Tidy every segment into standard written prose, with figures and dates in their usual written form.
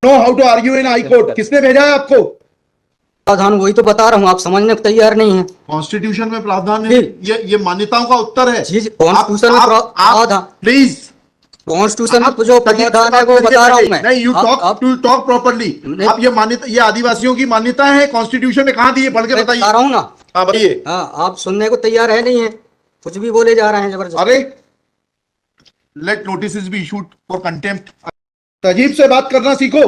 No how to argue in high court. किसने भेजा है आपको? प्रावधान वही तो बता रहा हूँ, आप समझने को तैयार नहीं है। कॉन्स्टिट्यूशन में प्रावधान है, ये मान्यताओं का उत्तर है। जी कॉन्स्टिट्यूशन में प्रावधान, प्लीज कॉन्स्टिट्यूशन में जो प्रावधान है वो बता रहा हूँ मैं। नहीं, यू टॉक प्रॉपर्ली। आप ये मान्यता, ये आदिवासियों की मान्यता है, कॉन्स्टिट्यूशन में कहाँ दी है? पढ़ के बताइए। बता रहा हूँ ना। हाँ बताइए। हाँ, आप सुनने को तैयार है नहीं है, कुछ भी बोले जा रहे हैं जबरदस्त। अरे let notice be issued for contempt. तजीब से बात करना सीखो,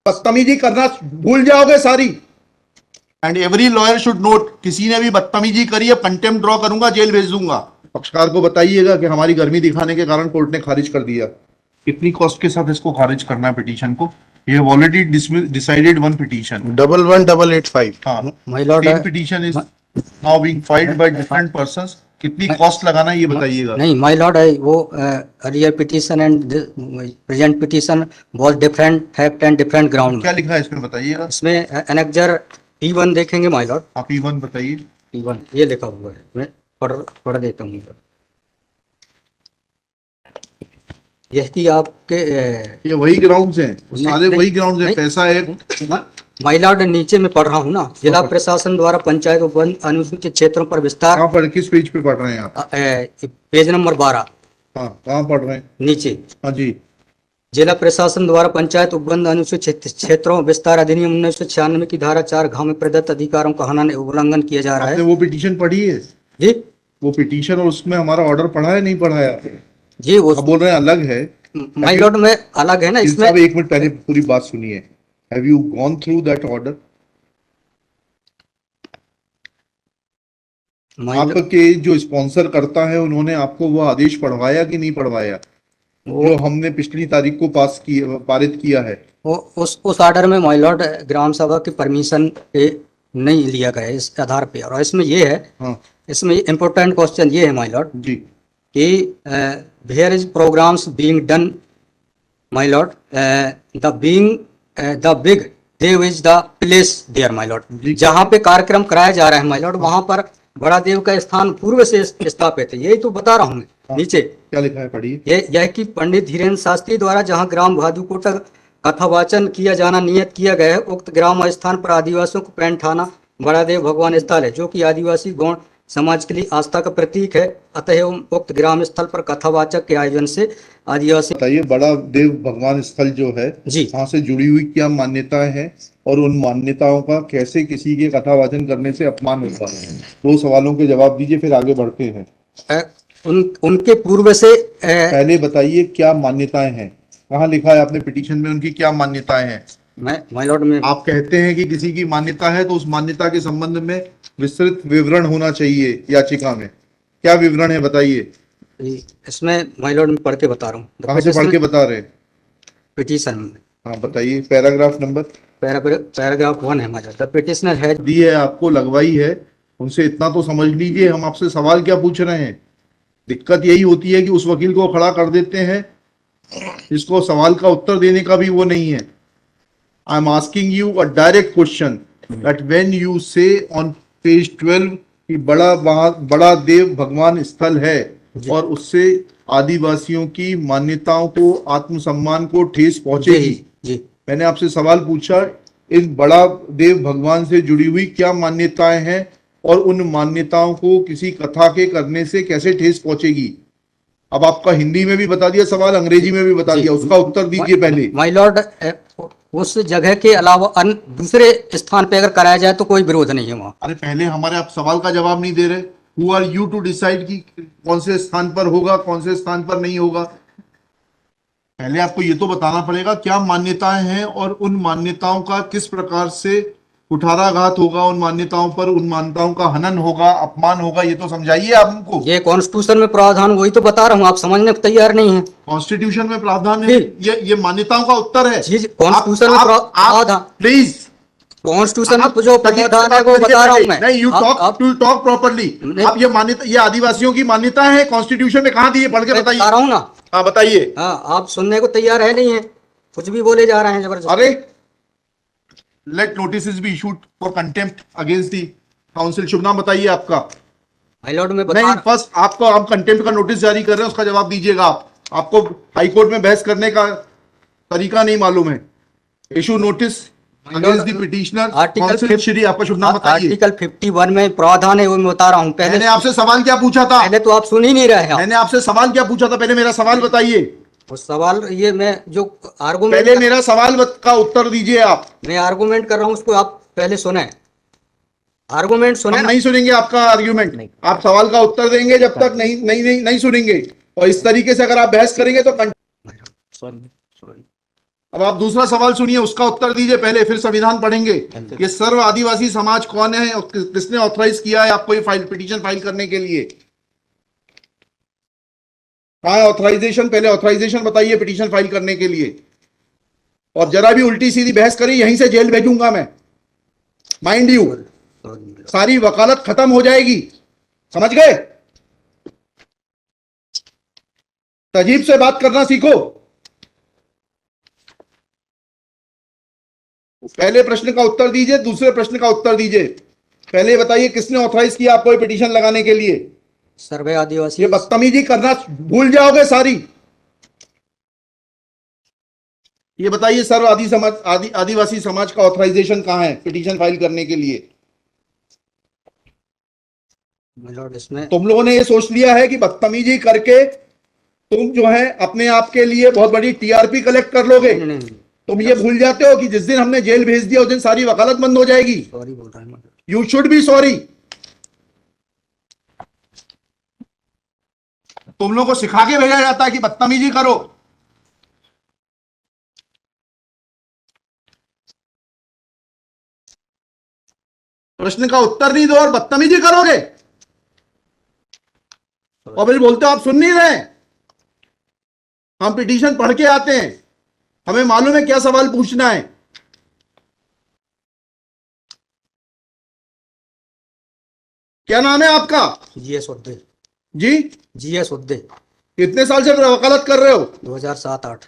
बदतमीजी करना भूल जाओगे सारी। And every lawyer should note, किसी ने भी बदतमीजी करी है, कंटेम्प्ट ड्रॉ करूंगा, जेल भेज दूंगा। पक्षकार को बताइएगा कि हमारी गर्मी दिखाने के कारण कोर्ट ने खारिज कर दिया। कितनी कॉस्ट के साथ इसको खारिज करना है पिटीशन को? ये ऑलरेडी डिसाइडेड वन पिटीशन 11885। हाँ, my Lord, petition is now being filed by different persons. कितनी कॉस्ट लगाना है ये बताइएगा। नहीं माय लॉर्ड, वो earlier petition and present petition was different fact and different ground. क्या लिखा है इसमें बताइएगा। इसमें एनेक्जर P1 देखेंगे माय लॉर्ड। आप E1 बताइए। P1 ये लिखा हुआ है, मैं पढ़ देता हूँ। यही आपके ये वही ग्राउंड्स हैं, सारे वही ग्राउंड्स हैं। पैसा है माय लॉर्ड, नीचे में पढ़ रहा हूँ ना, जिला प्रशासन द्वारा पंचायत उपवन अनुसूचित क्षेत्रों पर विस्तार। कहाँ पढ़, किस पेज पे पढ़ रहे हैं आप? Page number 12। हाँ, कहाँ पढ़ रहे हैं? नीचे। हाँ जी। जिला प्रशासन द्वारा पंचायत उपबंध अनुसूचित क्षेत्रों विस्तार अधिनियम 1996 की धारा 4 में प्रदत्त अधिकारों का हनन उल्लंघन किया जा रहा है। आपने वो पिटीशन पढ़ी है जी? वो पिटीशन और उसमें हमारा ऑर्डर पढ़ा है, नहीं पढ़ा है? जी वो बोल रहे हैं अलग है। माय लॉर्ड में अलग है ना इसमें। एक मिनट पहले पूरी बात सुनिए। Have you gone through that order? आपके जो स्पॉन्सर करता है उन्होंने आपको वो आदेश पढ़वाया कि नहीं पढ़वाया, जो हमने पिछली तारीख को पारित किया है? उस ऑर्डर में माय लॉर्ड ग्राम सभा की परमिशन पे नहीं लिया गया इस आधार पे। और इसमें ये है, हाँ। इसमें इम्पोर्टेंट क्वेश्चन ये है माय लॉर्ड जी कि where is programmes being done my lord, the big देव is the place there my lord. जहाँ पे कार्यक्रम कराया जा रहा है माय लॉर्ड, वहां पर बड़ा देव का स्थान पूर्व से स्थापित है। यही तो बता रहा हूँ मैं। नीचे क्या लिखा है पढ़िए। यह कि पंडित धीरेन्द्र शास्त्री द्वारा जहाँ ग्राम भादुकोटा कथावाचन किया जाना नियत किया गया है, उक्त ग्राम स्थान पर आदिवासियों को पैंट थाना बड़ा देव भगवान स्थल है, जो कि आदिवासी गौण समाज के लिए आस्था का प्रतीक है। अतः उक्त ग्राम स्थल पर कथावाचक के आयोजन से आदिवासी। बताइए, बड़ा देव भगवान स्थल जो है जी, वहाँ से जुड़ी हुई क्या मान्यताएं हैं और उन मान्यताओं का कैसे किसी के कथावाचन करने से अपमान होता है? 2 सवालों के जवाब दीजिए, फिर आगे बढ़ते हैं। उनके पूर्व से पहले बताइए क्या मान्यताएं हैं, कहाँ लिखा है आपने पिटीशन में उनकी क्या मान्यताएं हैं? माय लॉर्ड में आप कहते हैं कि किसी की मान्यता है तो उस मान्यता के संबंध में विस्तृत विवरण होना चाहिए याचिका में। क्या विवरण है बताइए। इसमें माय लॉर्ड में पढ़ के बता रहा हूँ। कहाँ से पढ़ के बता रहे हैं? पिटीशन में। हाँ बताइए, पैराग्राफ नंबर। पैराग्राफ 1 है my lord. The petitioner has the है आपको, लगवाई है, उनसे इतना तो समझ लीजिए। हम आपसे सवाल क्या पूछ रहे हैं? दिक्कत यही होती है कि उस वकील को खड़ा कर देते हैं जिसको सवाल का उत्तर देने का भी वो नहीं है। I am asking you a direct question that when you से ऑन पेज 12 कि बड़ा देव भगवान स्थल है और उससे आदिवासियों की मान्यताओं को, आत्मसम्मान को ठेस पहुंचेगी। जी, मैंने आपसे सवाल पूछा, इन बड़ा देव भगवान से जुड़ी हुई क्या मान्यताएं हैं और उन मान्यताओं को किसी कथा के करने से कैसे ठेस पहुंचेगी? अब आपका हिंदी में भी बता दिया सवाल, अंग्रेजी में भी बता दिया, उसका उत्तर दीजिए पहले। माय लॉर्ड, उस जगह के अलावा दूसरे स्थान पे अगर कराया जाए तो कोई विरोध नहीं है वहाँ। अरे पहले हमारे आप सवाल का जवाब नहीं दे रहे। Who are you to decide कि कौन से स्थान पर होगा, कौन से स्थान पर नहीं होगा? पहले आपको ये तो बताना पड़ेगा क्या मान्यताएं हैं और उन मान्यताओं का किस प्रकार से कुठाराघात होगा, उन मान्यताओं पर, उन मान्यताओं का हनन होगा, अपमान होगा, ये तो समझाइए आप हमको। ये कॉन्स्टिट्यूशन में प्रावधान वही तो बता रहा हूँ, आप समझने को तैयार नहीं है। कॉन्स्टिट्यूशन में प्रावधान है, ये मान्यताओं का उत्तर है। कॉन्स्टिट्यूशन में प्रावधान, प्लीज कॉन्स्टिट्यूशन में जो प्रावधान है वो बता रहा हूँ मैं। नहीं, यू टॉक प्रॉपर्ली। आप ये मान्यता, ये आदिवासियों की मान्यता है, कॉन्स्टिट्यूशन में कहाँ दी है? पढ़ के बताइए। बता रहा हूँ ना। हाँ बताइए। हाँ, आप सुनने को तैयार है नहीं है, कुछ भी बोले जा रहे हैं जबरदस्त। अरे let notice be issued for contempt against the council. शुभ नाम बताइए आपका। माय लॉर्ड में नहीं, फर्स्ट आपको, हम कंटेम्प्ट का नोटिस जारी कर रहे हैं, उसका जवाब दीजिएगा आप। आपको हाई कोर्ट में बहस करने का तरीका नहीं मालूम है। Issue notice against the petitioner council. Shri आपका शुभ नाम बताइए। आर्टिकल 51 में प्रावधान है, वो मैं बता रहा हूँ। मैंने आपसे सवाल क्या पूछा था? पहले तो आप सुन ही नहीं रहे हैं। मैंने आपसे सवाल क्या पूछा था? पहले मेरा सवाल बताइए। वो सवाल ये मैं जो आर्गूमेंट, पहले मेरा सवाल का उत्तर दीजिए आप। मैं आर्गूमेंट कर रहा हूँ उसको आप पहले सुने। आर्गूमेंट सुने हम ना? नहीं सुनेंगे आपका आर्ग्यूमेंट। नहीं। आप सवाल का उत्तर देंगे जब तक नहीं सुनेंगे। और इस तरीके से अगर आप बहस करेंगे तो सॉरी। अब आप दूसरा सवाल सुनिए, उसका उत्तर दीजिए पहले, फिर संविधान पढ़ेंगे। ये सर्व आदिवासी समाज कौन है और किसने ऑथराइज किया है आपको ये पिटीशन फाइल करने के लिए? कहाँ है ऑथराइजेशन? पहले ऑथराइजेशन बताइए पिटीशन फाइल करने के लिए। और जरा भी उल्टी सीधी बहस करी यहीं से जेल भेजूंगा मैं, माइंड यू। सारी वकालत खत्म हो जाएगी, समझ गए? तजीब से बात करना सीखो। पहले प्रश्न का उत्तर दीजिए, दूसरे प्रश्न का उत्तर दीजिए। पहले बताइए किसने ऑथराइज किया आपको ये पिटीशन लगाने के लिए? सर्वे आदिवासी। ये बदतमीजी करना भूल जाओगे सारी। ये बताइए सर्व आदिवासी समाज का ऑथराइजेशन कहां है पिटीशन फाइल करने के लिए? इसमें तुम लोगों ने ये सोच लिया है कि बदतमीजी करके तुम जो है अपने आप के लिए बहुत बड़ी टीआरपी कलेक्ट कर लोगे। नहीं। तुम ये भूल जाते हो कि जिस दिन हमने जेल भेज दिया उस दिन सारी वकालत बंद हो जाएगी। सॉरी बोल रहा हूं। You should be sorry. तुम लोगों को सिखा के भेजा जाता है कि बदतमीजी करो। प्रश्न का उत्तर नहीं दो और बदतमीजी करोगे और फिर बोलते हो आप सुन नहीं रहे। हम पिटीशन पढ़ के आते हैं, हमें मालूम है क्या सवाल पूछना है। क्या नाम है आपका? जीएस उद्दे। जी? जीएस उद्दे। कितने साल से वकालत कर रहे हो? 2007-8।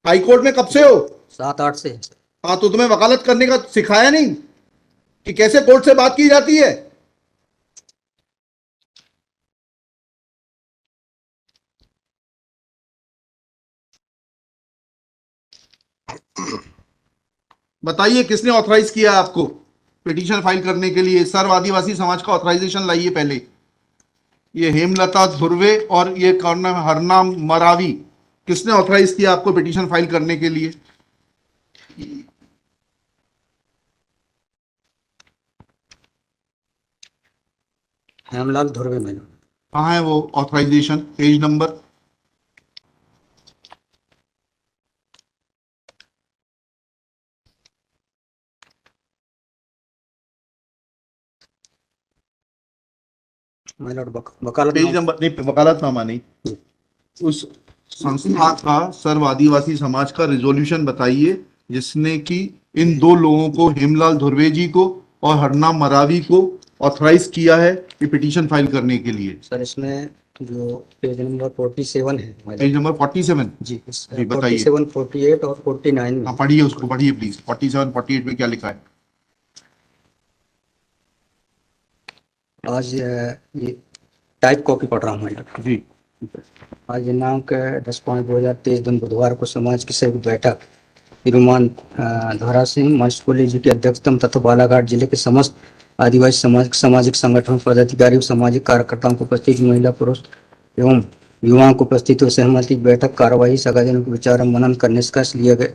हाई कोर्ट में कब से हो? 7-8 से। हाँ, तो तुम्हें वकालत करने का सिखाया नहीं कि कैसे कोर्ट से बात की जाती है? बताइए किसने ऑथराइज किया आपको पिटीशन फाइल करने के लिए? सर्व आदिवासी समाज का ऑथराइजेशन लाइए पहले। ये हेमलता धुर्वे और ये कौन नाम है, हरनाम मरावी, किसने ऑथराइज किया आपको पिटीशन फाइल करने के लिए? हेमलाल धुर्वे में। कहाँ है वो ऑथराइजेशन? Page number? वकालत पेज नंबर नहीं, वकालतनामा नहीं। उस संस्था का सर्व आदिवासी समाज का रिजोल्यूशन बताइए जिसने कि इन दो लोगों को, हेमलाल धुर्वे जी को और हरनाम मरावी को, ऑथराइज किया है कि पिटीशन फाइल करने के लिए। सर इसमें जो पेज नंबर 47 है। Page number 47? जी बताइए। 47, 48 और 49 में। हाँ, पढ़िए उसको, पढ़िए प्लीज। 47, 48 में क्या लिखा है? आज ये टाइप कॉपी पढ़ रहा हूँ मैं जी। आज दिनांक 10/5/2023 दिन बुधवार को समाज की संयुक्त बैठक तिरुमान धोरा सिंह मस्कोली जी की अध्यक्षता तथा बालाघाट जिले के समस्त आदिवासी सामाजिक संगठन पदाधिकारी और सामाजिक कार्यकर्ताओं को उपस्थित महिला पुरुष एवं युवाओं को उपस्थित सहमति बैठक कार्यवाही सगादिनों के विचार और मनन कर निष्कर्ष लिया गया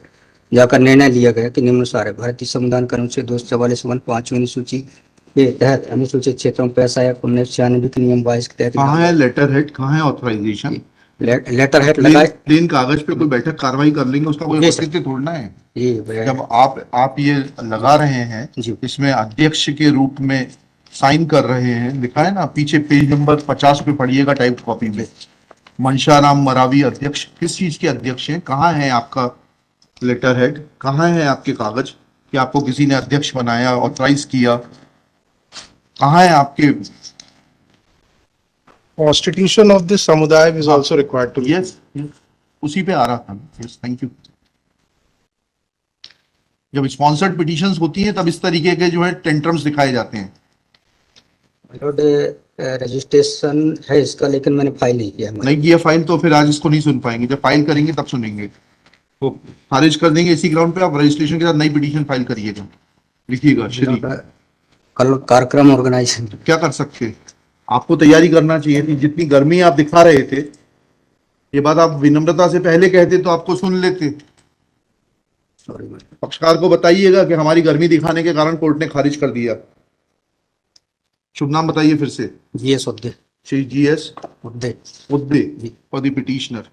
जाकर निर्णय लिया गया कि निम्नानुसार है। भारतीय संविधान के अनुच्छेद 244 5वीं अनुसूची के तहत अनुसूचित क्षेत्रों में पैसा या 1996 के नियम 22 के तहत कहाँ है लेटर हेड? कहाँ है ऑथराइजेशन? लेटर हेड लगाए। प्लेन कागज पे कोई बैठक कार्रवाई कर लेंगे, उसका कोई औचित्य थोड़ना है। जब आप ये लगा रहे हैं, इसमें अध्यक्ष के रूप में साइन कर रहे हैं, लिखा है ना पीछे पेज नंबर 50 पे पढ़िएगा टाइप कॉपी में, मनशाराम मरावी अध्यक्ष। किस चीज के अध्यक्ष हैं? कहाँ है आपका लेटर हेड? कहाँ है आपके कागज कि आपको किसी ने अध्यक्ष बनाया, ऑथराइज किया? कहाँ है आपके? Constitution of this samudaya is also required to. Yes, उसी पे आ रहा था। Yes, thank you. जब स्पॉन्सर्ड पिटीशंस होती हैं तब इस तरीके के जो है टेंट्रम्स दिखाए जाते हैं। रजिस्ट्रेशन है इसका, लेकिन मैंने फाइल नहीं किया। नहीं किया फाइल तो फिर आज इसको नहीं सुन पाएंगे, जब फाइल करेंगे तब सुनेंगे। वो खारिज कर देंगे इसी ग्राउंड पे, आप रजिस्ट्रेशन के साथ नई पिटीशन फाइल करिएगा। लिखिएगा श्री। कल कार्यक्रम ऑर्गेनाइज। क्या कर सकते हैं? आपको तैयारी करना चाहिए थी, जितनी गर्मी आप दिखा रहे थे, ये बात आप विनम्रता से पहले कहते तो आपको सुन लेते। सॉरी पक्षकार को बताइएगा कि हमारी गर्मी दिखाने के कारण कोर्ट ने खारिज कर दिया। शुभ नाम बताइए फिर से। G S Uddey. Shri GS Uddey. Uddey for the petitioner.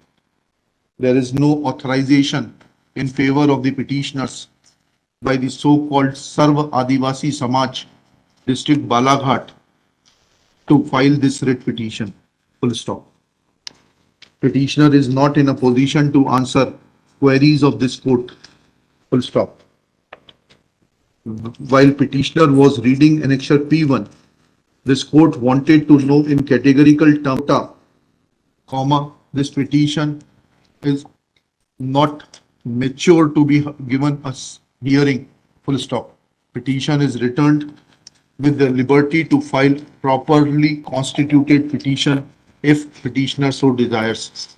There is no authorization in favor of the petitioners by the so-called Sarv Adivasi Samaj, District Balaghat, to file this writ petition. Full stop. Petitioner is not in a position to answer queries of this court. Full stop. While petitioner was reading annexure P1, this court wanted to know in categorical terms, comma, this petition is not mature to be given a hearing, full stop. Petition is returned with the liberty to file properly constituted petition if petitioner so desires.